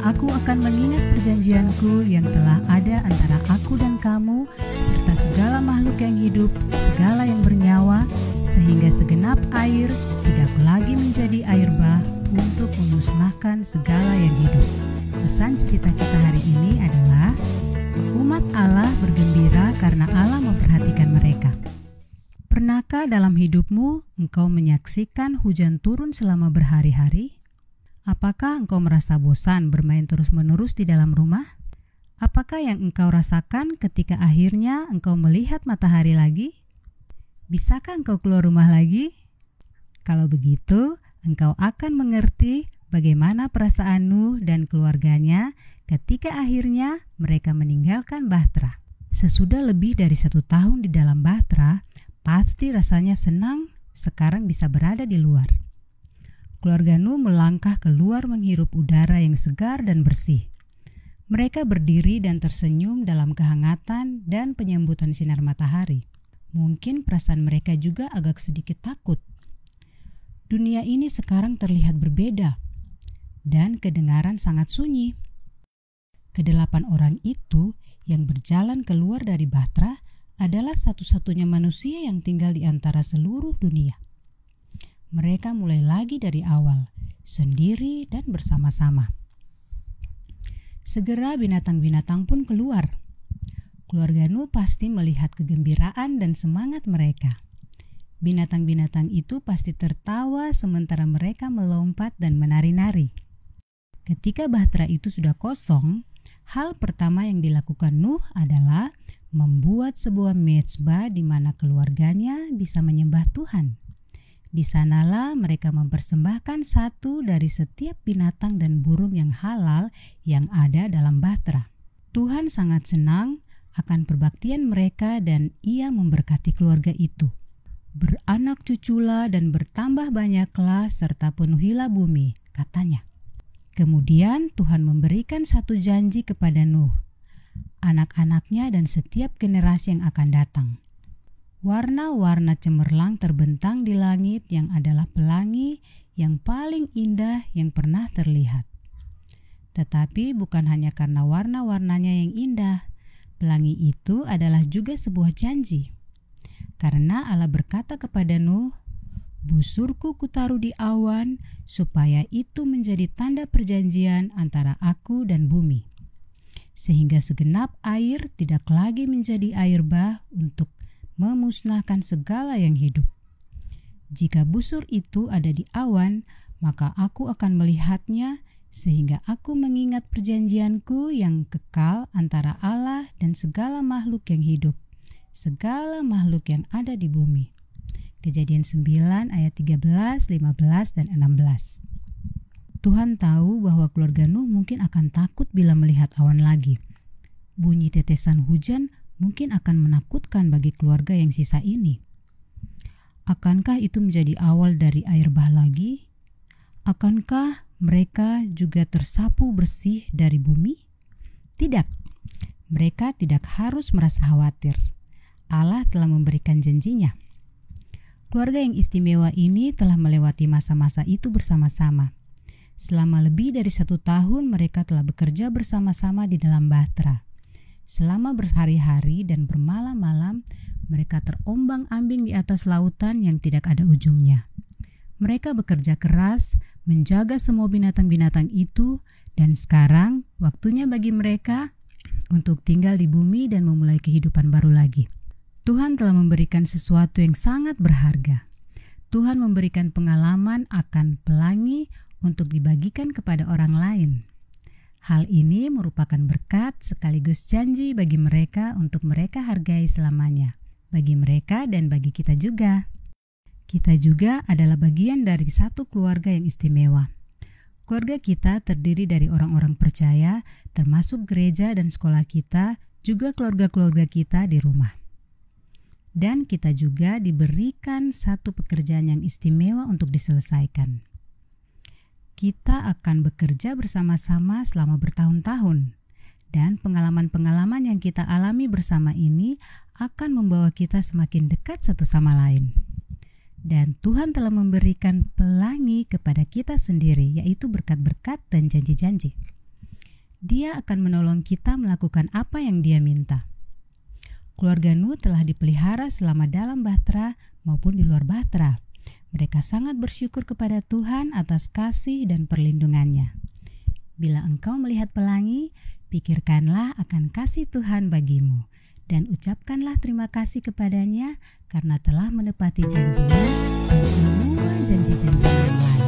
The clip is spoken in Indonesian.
aku akan mengingat perjanjianku yang telah ada antara aku dan kamu, serta segala makhluk yang hidup, segala yang bernyawa, sehingga segenap air tidak lagi menjadi air bah untuk memusnahkan segala yang hidup. Pesan cerita kita hari ini adalah umat Allah bergembira karena Allah memperhatikan mereka. Pernahkah dalam hidupmu engkau menyaksikan hujan turun selama berhari-hari? Apakah engkau merasa bosan bermain terus-menerus di dalam rumah? Apakah yang engkau rasakan ketika akhirnya engkau melihat matahari lagi? Bisakah engkau keluar rumah lagi? Kalau begitu, engkau akan mengerti bagaimana perasaan Nuh dan keluarganya ketika akhirnya mereka meninggalkan Bahtera. Sesudah lebih dari 1 tahun di dalam Bahtera, pasti rasanya senang sekarang bisa berada di luar. Keluarga Nuh melangkah keluar menghirup udara yang segar dan bersih. Mereka berdiri dan tersenyum dalam kehangatan dan penyambutan sinar matahari. Mungkin perasaan mereka juga agak sedikit takut. Dunia ini sekarang terlihat berbeda dan kedengaran sangat sunyi. Kedelapan orang itu yang berjalan keluar dari Bahtera adalah satu-satunya manusia yang tinggal di antara seluruh dunia. Mereka mulai lagi dari awal, sendiri dan bersama-sama. Segera binatang-binatang pun keluar. Keluarga Nuh pasti melihat kegembiraan dan semangat mereka. Binatang-binatang itu pasti tertawa sementara mereka melompat dan menari-nari. Ketika Bahtera itu sudah kosong, hal pertama yang dilakukan Nuh adalah membuat sebuah mezbah di mana keluarganya bisa menyembah Tuhan. Di sanalah mereka mempersembahkan satu dari setiap binatang dan burung yang halal yang ada dalam Bahtera. Tuhan sangat senang akan perbaktian mereka dan Ia memberkati keluarga itu. Beranak cuculah dan bertambah banyaklah serta penuhilah bumi, katanya. Kemudian Tuhan memberikan satu janji kepada Nuh, anak-anaknya dan setiap generasi yang akan datang. Warna-warna cemerlang terbentang di langit yang adalah pelangi yang paling indah yang pernah terlihat. Tetapi bukan hanya karena warna-warnanya yang indah, pelangi itu adalah juga sebuah janji. Karena Allah berkata kepada Nuh, "Busurku kutaruh di awan, supaya itu menjadi tanda perjanjian antara aku dan bumi. Sehingga segenap air tidak lagi menjadi air bah untuk memusnahkan segala yang hidup. Jika busur itu ada di awan, maka aku akan melihatnya, sehingga aku mengingat perjanjianku yang kekal antara Allah dan segala makhluk yang hidup, segala makhluk yang ada di bumi." Kejadian 9 ayat 13, 15, dan 16. Tuhan tahu bahwa keluarga Nuh mungkin akan takut bila melihat awan lagi. Bunyi tetesan hujan mungkin akan menakutkan bagi keluarga yang sisa ini. Akankah itu menjadi awal dari air bah lagi? Akankah mereka juga tersapu bersih dari bumi? Tidak, mereka tidak harus merasa khawatir. Allah telah memberikan janjinya. Keluarga yang istimewa ini telah melewati masa-masa itu bersama-sama. Selama lebih dari 1 tahun mereka telah bekerja bersama-sama di dalam Bahtera. Selama berhari-hari dan bermalam-malam, mereka terombang-ambing di atas lautan yang tidak ada ujungnya. Mereka bekerja keras, menjaga semua binatang-binatang itu, dan sekarang waktunya bagi mereka untuk tinggal di bumi dan memulai kehidupan baru lagi. Tuhan telah memberikan sesuatu yang sangat berharga. Tuhan memberikan pengalaman akan pelangi untuk dibagikan kepada orang lain. Hal ini merupakan berkat sekaligus janji bagi mereka untuk mereka hargai selamanya, bagi mereka dan bagi kita juga. Kita juga adalah bagian dari satu keluarga yang istimewa. Keluarga kita terdiri dari orang-orang percaya, termasuk gereja dan sekolah kita, juga keluarga-keluarga kita di rumah. Dan kita juga diberikan satu pekerjaan yang istimewa untuk diselesaikan. Kita akan bekerja bersama-sama selama bertahun-tahun, dan pengalaman-pengalaman yang kita alami bersama ini akan membawa kita semakin dekat satu sama lain. Dan Tuhan telah memberikan pelangi kepada kita sendiri, yaitu berkat-berkat dan janji-janji. Dia akan menolong kita melakukan apa yang Dia minta. Keluarga Nuh telah dipelihara selama dalam bahtera maupun di luar bahtera. Mereka sangat bersyukur kepada Tuhan atas kasih dan perlindungannya. Bila engkau melihat pelangi, pikirkanlah akan kasih Tuhan bagimu, dan ucapkanlah terima kasih kepadanya karena telah menepati janjinya dan semua janji-janji yang lain.